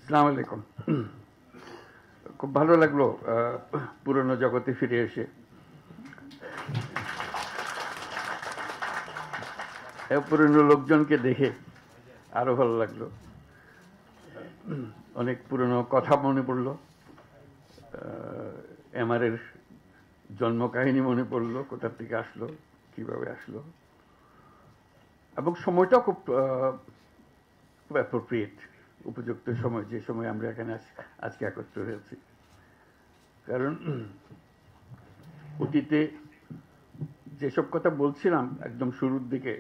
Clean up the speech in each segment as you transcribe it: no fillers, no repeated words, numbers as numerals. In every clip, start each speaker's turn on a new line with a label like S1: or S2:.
S1: আসসালামু আলাইকুম। খুব ভালো লাগলো পুরনো জগতে ফিরে এসে। পুরনো লোকজনকে দেখে আরো ভালো লাগলো। অনেক পুরনো কথা মনে পড়লো। এমআরের জন্ম কাহিনী মনে পড়লো, কোথা থেকে আসলো, কিভাবে আসলো, এবং সময়টাও খুব খুব অ্যাপ্রোপ্রিয়েট, উপযুক্ত সময়, যে সময় আমরা এখানে আজকে একত্র হয়েছি। কারণ অতীতে যেসব কথা বলছিলাম একদম শুরুর দিকে,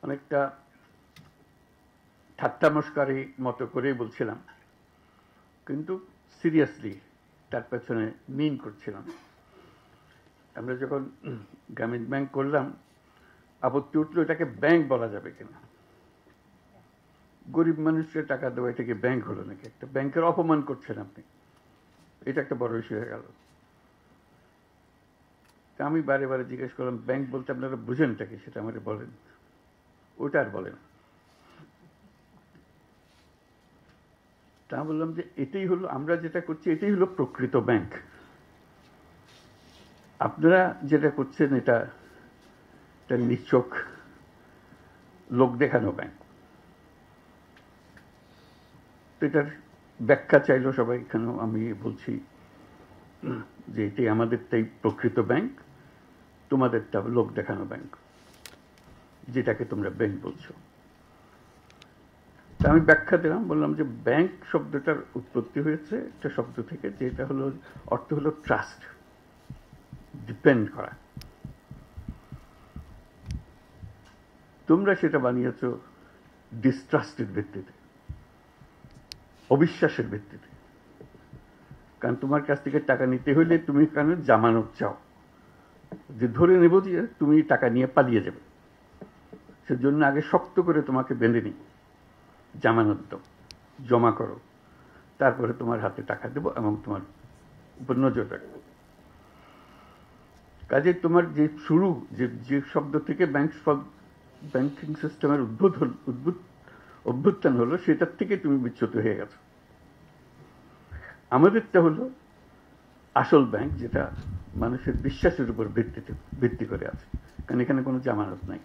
S1: অনেকটা ঠাট্টা মস্কারি মতো করেই বলছিলাম, কিন্তু সিরিয়াসলি তার পেছনে মিন করছিলাম। আমরা যখন গ্রামীণ ব্যাংক করলাম, আপত্তি উঠলো এটাকে ব্যাংক বলা যাবে কিনা। গরিব মানুষের টাকা দেওয়া, এটাকে ব্যাংক হলো নাকি? একটা ব্যাংকের অপমান করছেন আপনি, এটা একটা বড় ইস্যু হয়ে গেল। তা আমি বারে বারে জিজ্ঞেস করলাম, ব্যাংক বলতে আপনারা বুঝেনটা কি, সেটা আমাকে বলেন। ওটা আর বলেন। তা বললাম যে এটাই হলো, আমরা যেটা করছি এটাই হলো প্রকৃত ব্যাংক। আপনারা যেটা করছেন এটা নিছক লোক দেখানো ব্যাংক। তো এটার ব্যাখ্যা চাইলো সবাই, এখানেও আমি বলছি যে এটাই আমাদেরটাই প্রকৃত ব্যাংক, তোমাদেরটা লোক দেখানো ব্যাংক, যেটাকে তোমরা ব্যাংক বলছো। তা আমি ব্যাখ্যা দিলাম, বললাম যে ব্যাংক শব্দটার উৎপত্তি হয়েছে একটা শব্দ থেকে, যেটা হলো অর্থ হলো ট্রাস্ট, ডিপেন্ড করা। তোমরা সেটা বানিয়েছো ডিস্ট্রাস্টের ভিত্তিতে, অবিশ্বাসের ভিত্তিতে। কারণ তোমার কাছ থেকে টাকা নিতে হইলে তুমি কেন জামানত চাও, যে ধরে নেব যে তুমি টাকা নিয়ে পালিয়ে যাবে, সেজন্য আগে শক্ত করে তোমাকে বেঁধে নিই, জামানত দাও, জমা করো, তারপরে তোমার হাতে টাকা দেবো এবং তোমার উপর নজর রাখবো। কাজে তোমার যে শুরু, যে শব্দ থেকে ব্যাংকিং সিস্টেমের অভ্যুত্থান হলো, সেটার থেকে তুমি বিচ্যুত হয়ে গেছো। আমাদেরটা হলো আসল ব্যাংক, যেটা মানুষের বিশ্বাসের উপর ভিত্তি করে আছে। কারণ এখানে কোনো জামানত নাই,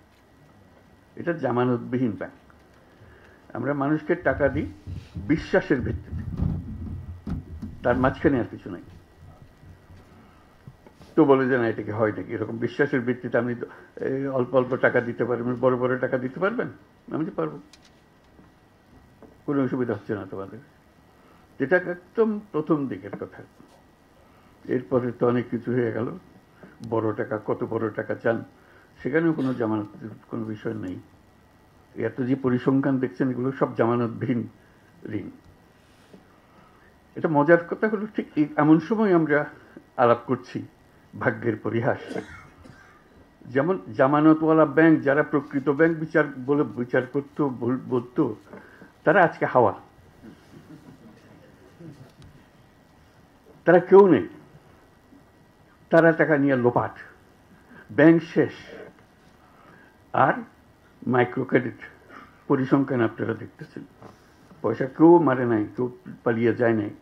S1: এটা জামানতবিহীন ব্যাংক। আমরা মানুষকে টাকা দিই বিশ্বাসের ভিত্তিতে, তার মাঝখানে আর কিছু নাই। তো বলে যে না, এটাকে হয় নাকি এরকম বিশ্বাসের ভিত্তিতে আপনি অল্প অল্প টাকা দিতে পারবেন, বড় বড় টাকা দিতে পারবেন? আমি যে পারবো, কোনো অসুবিধা হচ্ছে না তোমাদের। যেটা একদম প্রথম দিকের কথা। এরপরে তো অনেক কিছু হয়ে গেল। বড় টাকা, কত বড় টাকা চান, সেখানেও কোনো জামানতের কোনো বিষয় নেই। এত যে পরিসংখ্যান দেখছেন, এগুলো সব জামানতবিহীন ঋণ। এটা মজার কথা হলো, ঠিক এমন সময় আমরা আলাপ করছি ভাগ্যের পরিহাস। যেমন জামানতওয়ালা ব্যাংক, যারা প্রকৃত ব্যাংক বিচার করতো, বলতো, তারা আজকে হাওয়া, তারা কেউ নেই, তারা টাকা নিয়ে লোপাট, ব্যাংক শেষ। আর মাইক্রো ক্রেডিট পরিসংখ্যান আপনারা দেখতেছেন, পয়সা কেউ মারে নাই, কেউ পালিয়ে যায় নাই,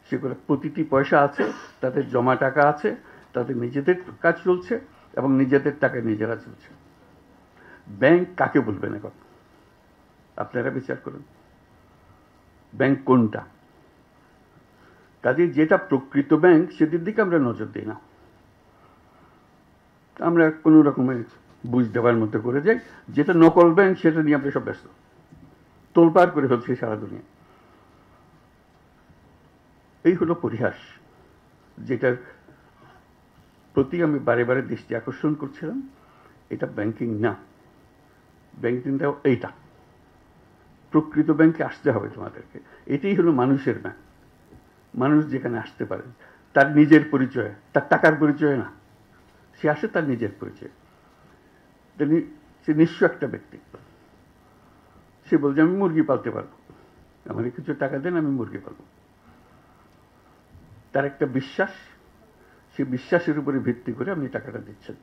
S1: সেগুলো প্রতিটি পয়সা আছে, তাদের জমা টাকা আছে, তাদের নিজেদের কাজ চলছে এবং নিজেদের টাকায় নিজেরা চলছে। ব্যাংক কাকে বলবেন এখন? আপনারা বিচার করুন, ব্যাংক কোনটা? কাজে যেটা প্রকৃত ব্যাংক, সেটির দিকে আমরা নজর দিই না। আমরা কোনো রকমে বুঝ দেওয়ার মতো করে যাই। যেটা নকল ব্যাংক, সেটা নিয়ে আমরা সব ব্যস্ত, তোলপাড় করে ফেলছি সারা দুনিয়া। এই হলো পরিহাস, যেটার প্রতি আমি বারে বারে দৃষ্টি আকর্ষণ করছিলাম। এটা ব্যাংকিং না, ব্যাংকিংটা এইটা। প্রকৃত ব্যাংকে আসতে হবে তোমাদেরকে। এটাই হলো মানুষের ব্যাংক। মানুষ যেখানে আসতে পারে তার নিজের পরিচয়, তার টাকার পরিচয় না, সে আসে তার নিজের পরিচয়। সে নিঃস্ব একটা ব্যক্তি, সে বলছে আমি মুরগি পালতে পারবো, আমার কিছু টাকা দেন, আমি মুরগি পালবো। তার একটা বিশ্বাস, সে বিশ্বাসের উপরে ভিত্তি করে আপনি টাকাটা দিচ্ছেন,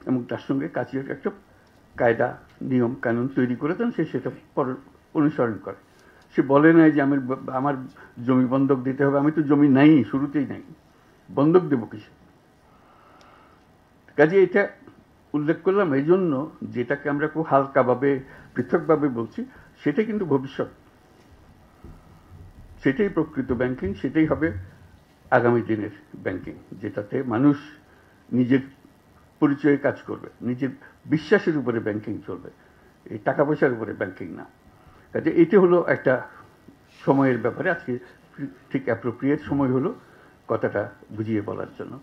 S1: এবং তার সঙ্গে কাজের একটা কায়দা নিয়ম কানুন তৈরি করে দেন, সে সেটা অনুসরণ করে। সে বলে নাই যে আমার জমি বন্ধক দিতে হবে, আমি তো জমি নাই, শুরুতেই নাই, বন্ধক দেবো কিসে? কাজে এটা উল্লেখ করলাম এই জন্য, যেটাকে আমরা খুব হালকাভাবে পৃথকভাবে বলছি, সেটা কিন্তু ভবিষ্যৎ, সেটাই প্রকৃত ব্যাংকিং, সেটাই হবে আগামী দিনের ব্যাংকিং, যেটাতে মানুষ নিজের পরিচয়ে কাজ করবে, নিজের বিশ্বাসের উপরে ব্যাংকিং চলবে, এই টাকা পয়সার উপরে ব্যাংকিং না। কাজে এটা হলো একটা সময়ের ব্যাপারে, আজকে ঠিক অ্যাপ্রোপ্রিয়েট সময় হলো কথাটা বুঝিয়ে বলার জন্য।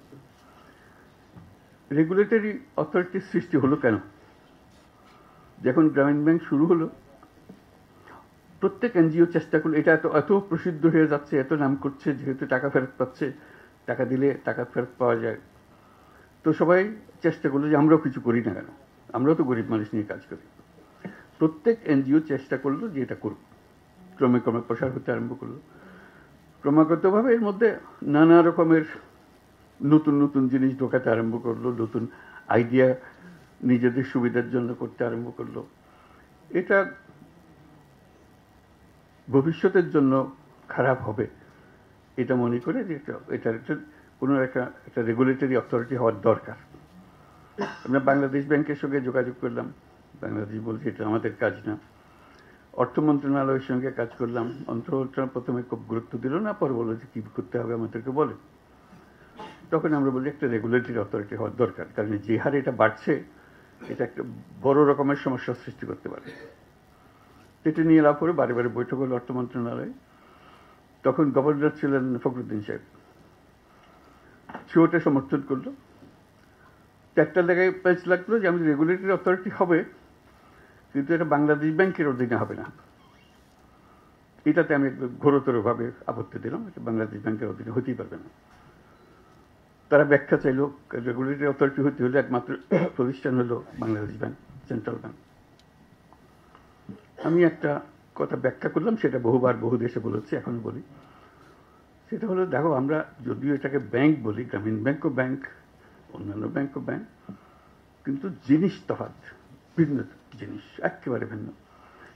S1: রেগুলেটরি অথরিটির সৃষ্টি হলো কেন? যখন গ্রামীণ ব্যাংক শুরু হলো, প্রত্যেক এনজিও চেষ্টা করলো, এটা এত প্রসিদ্ধ হয়ে যাচ্ছে, এত নাম করছে, যেহেতু টাকা ফেরত পাচ্ছে, টাকা দিলে টাকা ফেরত পাওয়া যায়, তো সবাই চেষ্টা করলো যে আমরাও কিছু করি না কেন, আমরাও তো গরিব মানুষ নিয়ে কাজ করি। প্রত্যেক এনজিও চেষ্টা করলো যে এটা করুক, ক্রমে ক্রমে প্রসার হতে আরম্ভ করলো। ক্রমাগতভাবে এর মধ্যে নানা রকমের নতুন নতুন জিনিস ঢোকাতে আরম্ভ করলো, নতুন আইডিয়া নিজেদের সুবিধার জন্য করতে আরম্ভ করলো। এটা ভবিষ্যতের জন্য খারাপ হবে এটা মনে করে যে এটার কোনো একটা রেগুলেটরি অথরিটি হওয়ার দরকার। আমরা বাংলাদেশ ব্যাংকের সঙ্গে যোগাযোগ করলাম, বাংলাদেশ বলছে এটা আমাদের কাজ না। অর্থ মন্ত্রণালয়ের সঙ্গে কাজ করলাম, অর্থ মন্ত্রণালয় প্রথমে খুব গুরুত্ব দিল না, পরে বললো যে কী করতে হবে আমাদেরকে বলে। তখন আমরা বলি একটা রেগুলেটরি অথরিটি হওয়ার দরকার, কারণ যে হারে এটা বাড়ছে, এটা একটা বড় রকমের সমস্যার সৃষ্টি করতে পারে। এটা নিয়ে লাভ করে বারে বারে বৈঠক হলো অর্থ মন্ত্রণালয়ে। তখন গভর্নর ছিলেন ফখরুদ্দিন সাহেব, সেটা সমর্থন করলো। একটা জায়গায় প্যাচ লাগলো যে আমি রেগুলেটরি অথরিটি হবে, কিন্তু এটা বাংলাদেশ ব্যাংকের অধীনে হবে না। এটাতে আমি ঘোরতরভাবে আপত্তি দিলাম, এটা বাংলাদেশ ব্যাংকের অধীনে হতেই পারবে না। তারা ব্যাখ্যা চাইল, রেগুলেটরি অথরিটি হতে হলে একমাত্র প্রতিষ্ঠান হলো বাংলাদেশ ব্যাংক, সেন্ট্রাল ব্যাংক। আমি একটা কথা ব্যাখ্যা করলাম, সেটা বহুবার বহু দেশে বলেছি, এখন বলি। সেটা হলো, দেখো আমরা যদিও এটাকে ব্যাংক বলি, গ্রামীণ ব্যাংকও ব্যাংক, অন্যান্য ব্যাংকও ব্যাংক, কিন্তু জিনিস তফাৎ, ভিন্ন জিনিস, একেবারে ভিন্ন।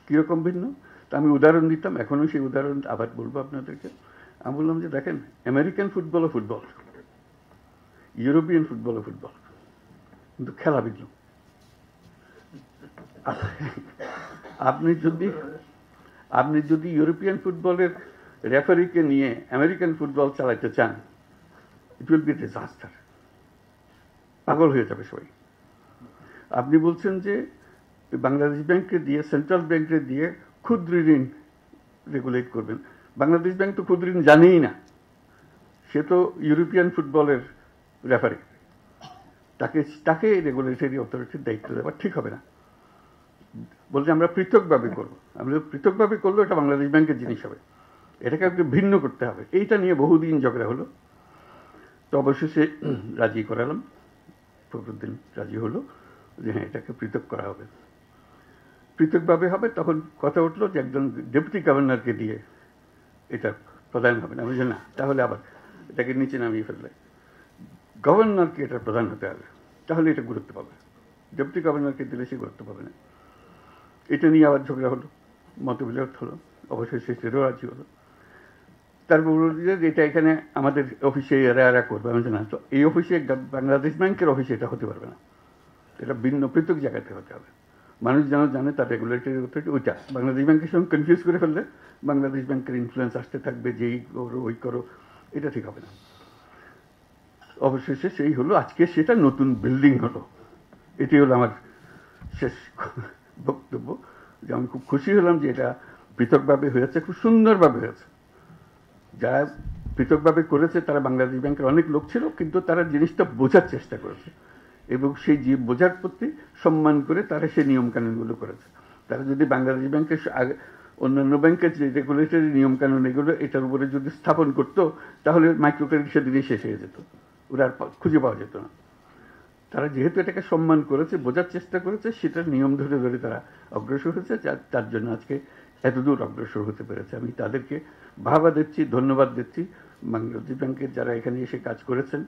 S1: কীরকম ভিন্ন? তা আমি উদাহরণ দিতাম, এখনও সেই উদাহরণ আবার বলবো আপনাদেরকে। আমি বললাম যে দেখেন, আমেরিকান ফুটবলও ফুটবল, ইউরোপিয়ান ফুটবলও ফুটবল, কিন্তু খেলা ভিন্ন। আপনি যদি ইউরোপিয়ান ফুটবলের রেফারিকে নিয়ে আমেরিকান ফুটবল চালাইতে চান, ইট উইল বি ডিজাস্টার, পাগল হয়ে যাবে সবাই। আপনি বলছেন যে বাংলাদেশ ব্যাংককে দিয়ে, সেন্ট্রাল ব্যাংকে দিয়ে ক্ষুদ্র ঋণ রেগুলেট করবেন। বাংলাদেশ ব্যাংক তো ক্ষুদ্র ঋণ জানেই না, সে তো ইউরোপিয়ান ফুটবলের রেফারি, তাকে রেগুলেটরি অথরিটির দায়িত্ব দেওয়া ঠিক হবে না। বলছে আমরা পৃথকভাবে করবো, আমরা পৃথকভাবে করলেও এটা বাংলাদেশ ব্যাংকের জিনিস হবে, এটাকে একটু ভিন্ন করতে হবে। এইটা নিয়ে বহুদিন ঝগড়া হলো, তো অবশেষে রাজি করালাম, ফখরুদ্দিন রাজি হলো যে হ্যাঁ এটাকে পৃথক করা হবে, পৃথকভাবে হবে। তখন কথা উঠলো যে একজন ডেপুটি গভর্নরকে দিয়ে এটা প্রধান হবে না। আমি বলছি না, তাহলে আবার এটাকে নিচে নামিয়ে ফেললে গভর্নরকে এটা প্রধান হতে হবে, তাহলে এটা গুরুত্ব পাবে। ডেপুটি গভর্নরকে দিলে সে গুরুত্ব পাবে না। এটা নিয়ে আবার ঝগড়া হলো, মতবিরোধ হলো, অবশেষে সেটাও রাজি হলো। তারপর বলল যে এটা এখানে আমাদের অফিসে এরা করবে। আমি না, তো এই অফিসে, বাংলাদেশ ব্যাংকের অফিসে এটা হতে পারবে না, এটা ভিন্ন পৃথক জায়গাতে হতে হবে। মানুষ যেন জানে তার রেগুলেটরি অথরিটি ওইটা। বাংলাদেশ ব্যাংকের সঙ্গে কনফিউজ করে ফেললে বাংলাদেশ ব্যাংকের ইনফ্লুয়েন্স আসতে থাকবে, যেই করো ওই করো, এটা ঠিক হবে না। অবশেষে সেই হলো, আজকে সেটা নতুন বিল্ডিং হলো। এটি হলো আমার শেষ বক্তব্য, যে আমি খুব খুশি হলাম যে এটা পৃথকভাবে হয়েছে, খুব সুন্দরভাবে হয়েছে। যারা পৃথকভাবে করেছে তারা বাংলাদেশ ব্যাংকের অনেক লোক ছিল, কিন্তু তারা জিনিসটা বোঝার চেষ্টা করেছে এবং সেই যে বোঝার প্রতি সম্মান করে তারা সেই নিয়মকানুনগুলো করেছে। তারা যদি বাংলাদেশ ব্যাংকের অন্যান্য ব্যাংকের যে রেগুলেটরি নিয়মকানুন এগুলো এটার উপরে যদি স্থাপন করতো, তাহলে মাইক্রো ক্রেডিট সেদিনই শেষ হয়ে যেত, ওরা আর খুঁজে পাওয়া যেত না। তারা যেহেতু এটাকে সম্মান করেছে, বোঝার চেষ্টা করেছে, সেটার নিয়ম ধরে ধরে তারা অগ্রসর হয়েছে, তার জন্য আজকে এতদূর অগ্রসর হতে পেরেছে। আমি তাদেরকে বাহবা দিচ্ছি, ধন্যবাদ দিচ্ছি। বাংলাদেশ ব্যাংকের যারা এখানে এসে কাজ করেছেন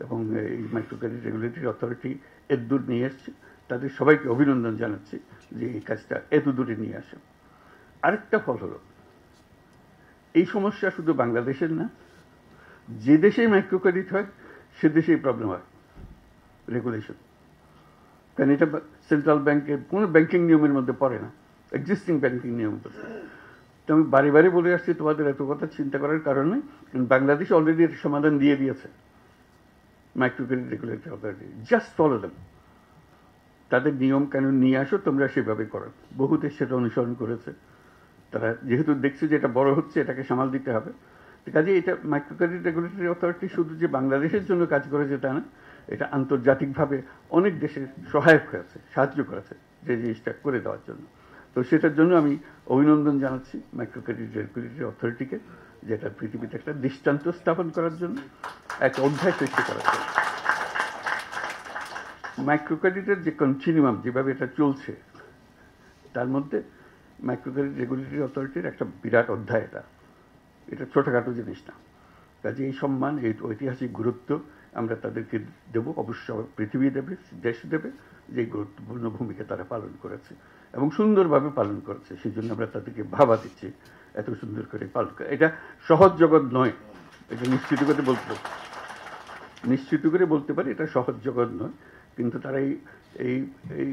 S1: এবং এই মাইক্রো ক্রেডিট রেগুলেটরি অথরিটি এতদূর নিয়ে এসছে, তাদের সবাইকে অভিনন্দন জানাচ্ছি যে এই কাজটা এত দূরে নিয়ে আসে। আরেকটা ফল হলো, এই সমস্যা শুধু বাংলাদেশের না, যে দেশেই মাইক্রো ক্রেডিট হয় সে দেশেই প্রবলেম হয় রেগুলেশন। কারণ এটা সেন্ট্রাল ব্যাংকের কোনো ব্যাংকিং নিয়মের মধ্যে পড়ে না, এক্সিস্টিং ব্যাংকিং নিয়ম পড়ে। তো আমি বারে বারে বলে আসছি তোমাদের এত কথা চিন্তা করার কারণে বাংলাদেশ অলরেডি এর সমাধান দিয়ে দিয়েছে। Micro credit regulatory authority, just follow them, তাদের নিয়ম কানুন নিয়ে আসো, তোমরা সেভাবে করো। বহু দেশ সেটা অনুসরণ করেছে। তারা যেহেতু দেখছে যে এটা বড় হচ্ছে, এটাকে সামাল দিতে হবে, কাজে এটা মাইক্রো ক্রেডিট রেগুলেটরি অথরিটি শুধু যে বাংলাদেশের জন্য কাজ করেছে তা না, এটা আন্তর্জাতিকভাবে অনেক দেশের সহায়ক হয়েছে, সাহায্য করেছে যে জিনিসটা করে দেওয়ার জন্য। তো সেটার জন্য আমি অভিনন্দন জানাচ্ছি মাইক্রো ক্রেডিট রেগুলেটরি অথরিটিকে, যেটা পৃথিবীতে একটা দৃষ্টান্ত স্থাপন করার জন্য, একটা অধ্যায় সৃষ্টি করার জন্য। মাইক্রো ক্রেডিটের যে কন্টিনিউয়াম যেভাবে এটা চলছে, তার মধ্যে মাইক্রো ক্রেডিট রেগুলেটরি অথরিটির একটা বিরাট অধ্যায়। এটা ছোটোখাটো জিনিস না। কাজে এই সম্মান, এই ঐতিহাসিক গুরুত্ব আমরা তাদেরকে দেব, অবশ্য পৃথিবী দেবে, দেশ দেবে, যে গুরুত্বপূর্ণ ভূমিকা তারা পালন করেছে এবং সুন্দরভাবে পালন করেছে। সেই জন্য আমরা তাদেরকে ভাবা দিচ্ছি এত সুন্দর করে পালন করে। এটা সহজ জগৎ নয়, এটা নিশ্চিত করে বলতে পারি এটা সহজ জগৎ নয়, কিন্তু তারা এই এই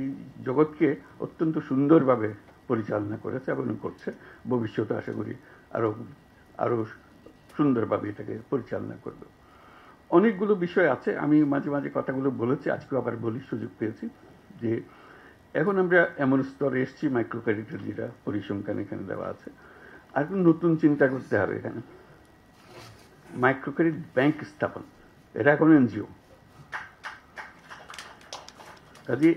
S1: জগৎকে অত্যন্ত সুন্দরভাবে পরিচালনা করেছে এবং করছে। ভবিষ্যতে আশা করি আরও সুন্দরভাবে এটাকে পরিচালনা করবে। অনেকগুলো বিষয় আছে, আমি মাঝে মাঝে কথাগুলো বলেছি, আজকেও আবার বলি, সুযোগ পেয়েছি, যে এখন আমরা এমন স্তরে এসেছি, মাইক্রো ক্রেডিটের যেটা পরিসংখ্যান এখানে দেওয়া আছে, আর নতুন চিন্তা করতে হবে। এখানে মাইক্রো ক্রেডিট ব্যাংক স্থাপন, এটা এখন এনজিও। কাজে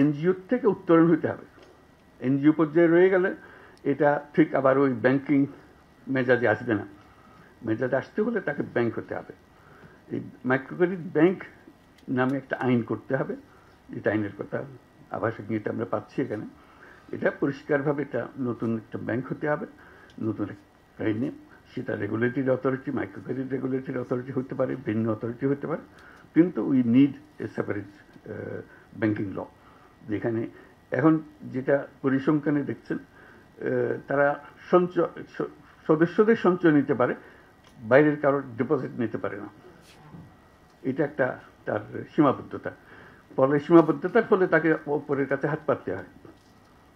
S1: এনজিওর থেকে উত্তরণ হতে হবে। এনজিও পর্যায়ে রয়ে গেলে এটা ঠিক আবার ওই ব্যাংকিং মেজাজে আসবে না। মেজাজে আসতে হলে তাকে ব্যাংক হতে হবে। এই মাইক্রো ক্রেডিট ব্যাংক নামে একটা আইন করতে হবে, যেটা আইনের কথা আভাসিক নিতে আমরা পাচ্ছি এখানে। এটা পরিষ্কারভাবে এটা নতুন একটা ব্যাংক হতে হবে, নতুন একটা আইনে। সেটা regulatory authority, micro credit regulatory authority হতে পারে, ভিন্ন অথরিটি হতে পারে, কিন্তু we need a separate banking law. যেখানে এখন যেটা পরিসংখ্যানে দেখছেন, তারা সদস্যদের সঞ্চয় নিতে পারে, বাইরের কারোর ডিপোজিট নিতে পারে না। এটা একটা তার সীমাবদ্ধতা। ফলে সীমাবদ্ধতার ফলে তাকে অপরের কাছে হাত পাততে হয়,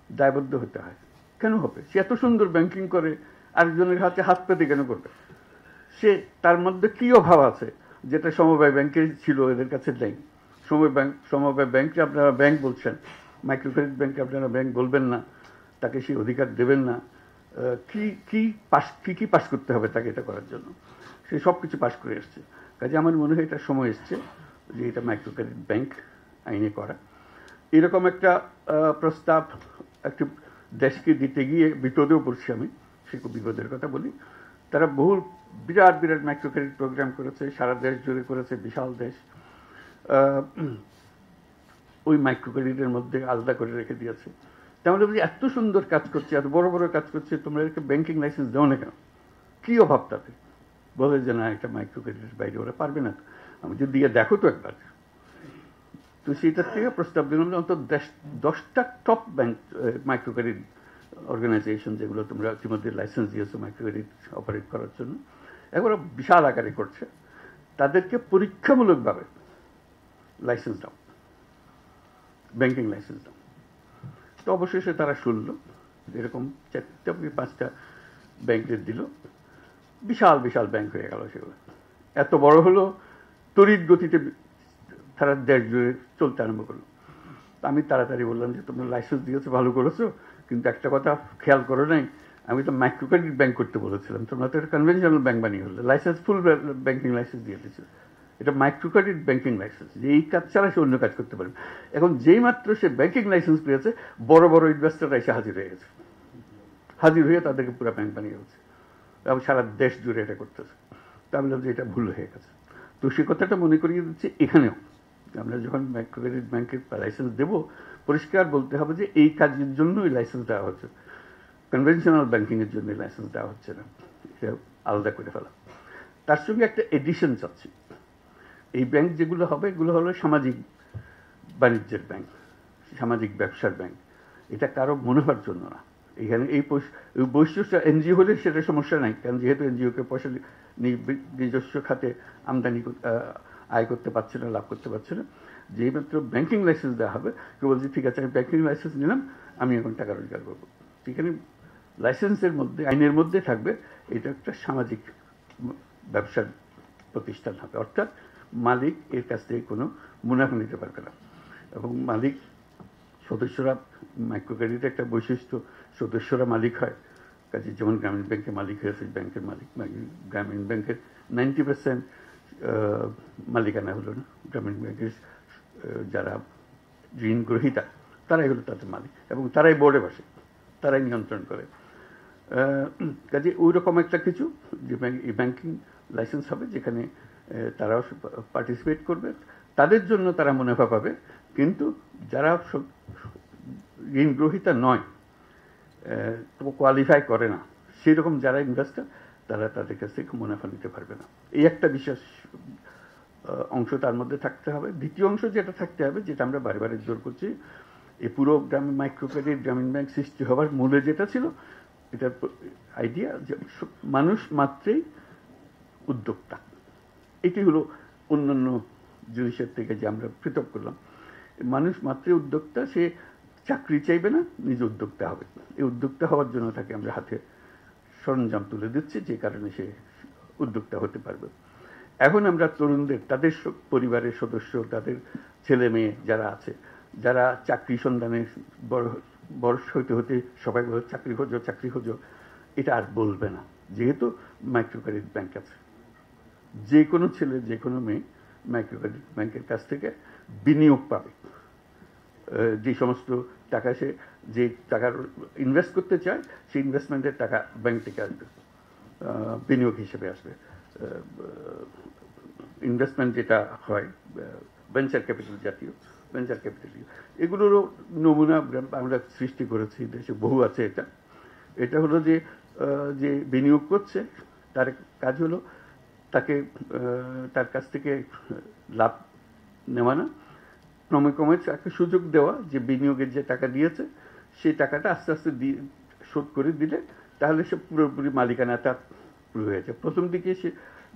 S1: দায়বদ্ধ হতে হয়। কেন হবে? সে এত সুন্দর ব্যাংকিং করে, আরেকজনের হাতে হাত পেতে কেন করবে? সে তার মধ্যে কি অভাব আছে যেটা সমবায় ব্যাংকে ছিল, এদের কাছে নেই? সমবায় ব্যাংকে আপনারা ব্যাংক বলছেন, মাইক্রো ক্রেডিট ব্যাংকে আপনারা ব্যাংক বলবেন না, তাকে সেই অধিকার দেবেন না। কি পাস করতে হবে তাকে এটা করার জন্য? সে সব কিছু পাস করে এসছে। কাজে আমার মনে হয় এটা সময় এসছে যে এটা মাইক্রো ক্রেডিট ব্যাংক আইনে করা। এরকম একটা প্রস্তাব একটি দেশকে দিতে গিয়ে বিপদেও পড়ছি আমি। সে খুব বিপদের কথা বলি। তারা বিরাট মাইক্রো ক্রেডিট প্রোগ্রাম করেছে, সারা দেশ জুড়ে করেছে, বিশাল দেশ। ওই মাইক্রো ক্রেডিটের মধ্যে আলাদা করে রেখে দিয়েছে। তাহলে বলি এত সুন্দর কাজ করছে, এত বড় বড় কাজ করছে, তোমরা একে ব্যাংকিং লাইসেন্স দাও না কেন? কি অভাব তাতে? বলে যে না, একটা মাইক্রো ক্রেডিটের বাইরে ওরা পারবে না। আমি যদি দিয়ে দেখো তো একবার। তো সেটার থেকে প্রস্তাব দিলাম যে অন্তত 10টা top bank micro credit organisation, যেগুলো তোমরা ইতিমধ্যে লাইসেন্স দিয়েছো মাইক্রো ক্রেডিট অপারেট করার জন্য, এগুলো বিশাল আকারে করছে, তাদেরকে পরীক্ষামূলকভাবে লাইসেন্স দাও, ব্যাংকিং লাইসেন্স দাও। তো অবশেষে তারা শুনল, এরকম 4টা কি 5টা ব্যাংকের দিল। বিশাল বিশাল ব্যাংক হয়ে গেল সেগুলো। এত বড় হলো, তড়িৎ গতিতে তারা দেশ জুড়ে চলতে আরম্ভ করলো। আমি তাড়াতাড়ি বললাম যে তোমরা লাইসেন্স দিয়েছো, ভালো করেছো, কিন্তু একটা কথা খেয়াল করো নাই, আমি তো মাইক্রো ক্রেডিট ব্যাংক করতে বলেছিলাম, তোমরা তো একটা কনভেনশনাল ব্যাংক বানিয়ে হলো। লাইসেন্স ফুল ব্যাংকিং লাইসেন্স দিয়ে দিয়েছে। এটা মাইক্রো ক্রেডিট ব্যাংকিং লাইসেন্স, যে এই কাজ ছাড়া সে অন্য কাজ করতে পারবে। এখন যেই মাত্র সে ব্যাংকিং লাইসেন্স পেয়েছে, বড় বড় ইনভেস্টররা এসে হাজির হয়ে গেছে, হাজির হয়ে তাদেরকে পুরো ব্যাংক বানিয়ে গেছে এবং সারা দেশ জুড়ে এটা করতেছে। তা আমি বললাম যে এটা ভুল হয়ে গেছে। তো সে কথাটা মনে করিয়ে দিচ্ছে এখানেও, আমরা যখন মাইক্রো ক্রেডিট ব্যাংকের লাইসেন্স দেব, পরিষ্কার বলতে হবে যে এই কাজের জন্যই লাইসেন্স দেওয়া হচ্ছে, কনভেনশনাল ব্যাংকিংয়ের জন্য লাইসেন্স দেওয়া হচ্ছে না। এটা আলাদা করে ফেলা। তার সঙ্গে একটা এডিশন চাচ্ছি। এই ব্যাংক যেগুলো হবে, এগুলো হলো সামাজিক বাণিজ্যের ব্যাংক, সামাজিক ব্যবসার ব্যাংক। এটা কারো মুনাফার জন্য না, এখানে এই বৈশিষ্ট্য এনজিও হলে সেটা সমস্যা নাই, কারণ যেহেতু এনজিওকে পয়সা নিজস্ব খাতে আমদানি আয় করতে পারছে না, লাভ করতে পারছে না, যেই মাত্র ব্যাংকিং লাইসেন্স দেওয়া হবে কেউ বলছে ঠিক আছে আমি ব্যাংকিং লাইসেন্স নিলাম, আমি এখন টাকা রোজগার করবো। সেখানে লাইসেন্সের মধ্যে, আইনের মধ্যে থাকবে এটা একটা সামাজিক ব্যবসার প্রতিষ্ঠান হবে, অর্থাৎ মালিক এর কাছ থেকে কোনো মুনাফা নিতে পারবে না। এবং মালিক সদস্যরা, মাইক্রো ক্রেডিটের একটা বৈশিষ্ট্য, সদস্যরা মালিক হয়। কাজে যেমন গ্রামীণ ব্যাংকের মালিক হয়েছে ব্যাংকের মালিক, গ্রামীণ ব্যাংকের 90% মালিকানা হলো না, গ্রামীণ ব্যাংকের যারা ঋণ গ্রহীতা তারাই হলো তাদের মালিক, এবং তারাই বোর্ডে বসে, তারাই নিয়ন্ত্রণ করে। কাজে ওই রকম একটা কিছু যে ব্যাংকিং লাইসেন্স হবে, যেখানে তারাও পার্টিসিপেট করবে, তাদের জন্য তারা মুনাফা পাবে। কিন্তু যারা ঋণ গ্রহীতা নয়, কোয়ালিফাই করে না, সেই রকম যারা ইনভেস্টর, তারা তাদের কাছ থেকে মুনাফা নিতে পারবে না। এই একটা বিশেষ অংশ তার মধ্যে থাকতে হবে। দ্বিতীয় অংশ যেটা থাকতে হবে, যেটা আমরা বারে বারে জোর করছি, এই পুরো গ্রামীণ মাইক্রো ক্রেডিট গ্রামীণ ব্যাংক সৃষ্টি হওয়ার মূলে যেটা ছিল, এটার আইডিয়া যে মানুষ মাত্রেই উদ্যোক্তা। এটি হলো অন্যান্য জিনিসের থেকে যে আমরা পৃথক করলাম। মানুষ মাত্রই উদ্যোক্তা, সে চাকরি চাইবে না, নিজে উদ্যোক্তা হবে। এই উদ্যোক্তা হওয়ার জন্য তাকে আমরা হাতে সরঞ্জাম তুলে দিচ্ছি, যে কারণে সে উদ্যোক্তা হতে পারবে। এখন আমরা তরুণদের, তাদের পরিবারের সদস্য, তাদের ছেলে মেয়ে যারা আছে, যারা চাকরি সন্ধানে বয়স হতে হতে সবাই বলে চাকরি খোঁজো চাকরি খোঁজো, এটা আর বলবে না, যেহেতু মাইক্রো ক্রেডিট ব্যাংক আছে। যে কোনো ছেলে, যে কোনো মেয়ে মাইক্রো ক্রেডিট ব্যাংকের কাছ থেকে বিনিয়োগ পাবে। যে সমস্ত টাকা সে, যে টাকার ইনভেস্ট করতে চায়, সেই ইনভেস্টমেন্টের টাকা ব্যাংক থেকে আসবে, বিনিয়োগ হিসেবে আসবে। ইনভেস্টমেন্ট যেটা হয় ভেঞ্চার ক্যাপিটাল জাতীয়, ভেঞ্চার ক্যাপিটাল, এগুলোরও নমুনা আমরা সৃষ্টি করেছি, দেশে বহু আছে। এটা হলো যে যে বিনিয়োগ করছে তার কাজ হলো তাকে তার কাছ থেকে লাভ নেওয়া না, ক্রমে ক্রমে তাকে সুযোগ দেওয়া, যে বিনিয়োগের যে টাকা দিয়েছে সেই টাকাটা আস্তে আস্তে শোধ করে দিলে তাহলে সে পুরোপুরি মালিকানা তার পুরো হয়েছে। প্রথম দিকে সে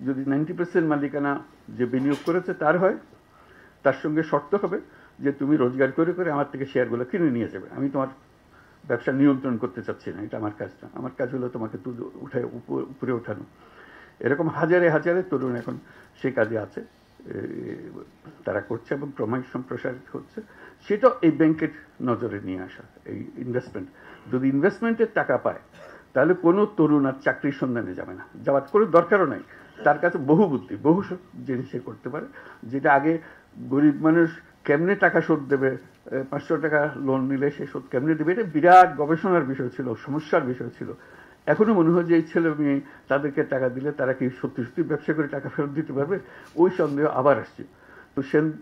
S1: যদি 90% মালিকানা যে বিনিয়োগ করেছে তার হয়, তার সঙ্গে শর্ত হবে যে তুমি রোজগার করে করে আমার থেকে শেয়ারগুলো কিনে নিয়ে যাবে, আমি তোমার ব্যবসা নিয়ন্ত্রণ করতে চাচ্ছি না, এটা আমার কাজ না, আমার কাজ হলো তোমাকে উঠে উপরে ওঠানো। এরকম হাজারে হাজারে তরুণ এখন সেই কাজে আছে, তারা করছে এবং ক্রমশ সম্প্রসারিত হচ্ছে। সেটা এই ব্যাংকের নজরে নিয়ে আসা। এই ইনভেস্টমেন্ট, যদি ইনভেস্টমেন্টের টাকা পায় তাহলে কোনো তরুণ আর চাকরির সন্ধানে যাবে না, যাওয়ার কোনো দরকারও নাই। তার কাছে বহু বুদ্ধি, বহু জিনিস সে করতে পারে, যেটা আগে গরিব মানুষ কেমনে টাকা শোধ দেবে, 500 টাকা লোন নিলে সে শোধ কেমনে দেবে, এটা বিরাট গবেষণার বিষয় ছিল, সমস্যার বিষয় ছিল। এখনো মনে হয় যে এই ছেলে মেয়ে তাদেরকে টাকা দিলে তারা কি সত্যি সত্যি ব্যবসা করে টাকা ফেরত দিতে পারবে, ওই সন্দেহ আবার আসছে। তো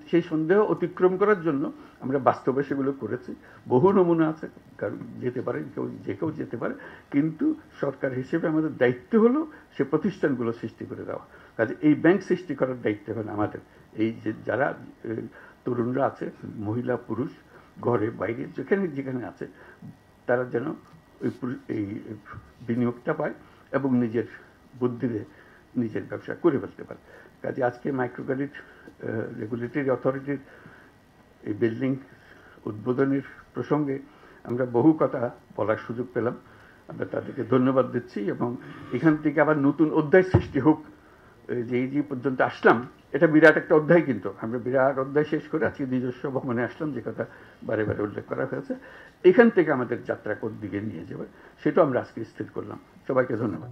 S1: সেই সন্দেহ অতিক্রম করার জন্য আমরা বাস্তবে সেগুলো করেছি। বহু নমুনা আছে, কারণ যেতে পারে, যে কেউ যেতে পারে, কিন্তু সরকার হিসেবে আমাদের দায়িত্ব হলো সে প্রতিষ্ঠানগুলো সৃষ্টি করে দেওয়া। কাজে এই ব্যাংক সৃষ্টি করার দায়িত্ব হলো আমাদের। এই যে যারা তরুণরা আছে, মহিলা পুরুষ, ঘরে বাইরে যেখানে যেখানে আছে, তারা যেন এই বিনিয়োগটা পায় এবং নিজের বুদ্ধিতে নিজের ব্যবসা করে ফেলতে পারে। কাজে আজকে মাইক্রো ক্রেডিট রেগুলেটরি অথরিটির এই বিল্ডিং উদ্বোধনের প্রসঙ্গে আমরা বহু কথা বলার সুযোগ পেলাম। আমরা তাদেরকে ধন্যবাদ দিচ্ছি, এবং এখান থেকে আবার নতুন অধ্যায় সৃষ্টি হোক। যে এই যে পর্যন্ত আসলাম, এটা বিরাট একটা অধ্যায়, কিন্তু আমরা বিরাট অধ্যায় শেষ করে আজকে নিজস্ব ভবনে আসলাম, যে কথা বারে বারে উল্লেখ করা হয়েছে। এখান থেকে আমাদের যাত্রা কোন দিকে নিয়ে যাবে সেটাও আমরা আজকে স্থির করলাম। সবাইকে ধন্যবাদ।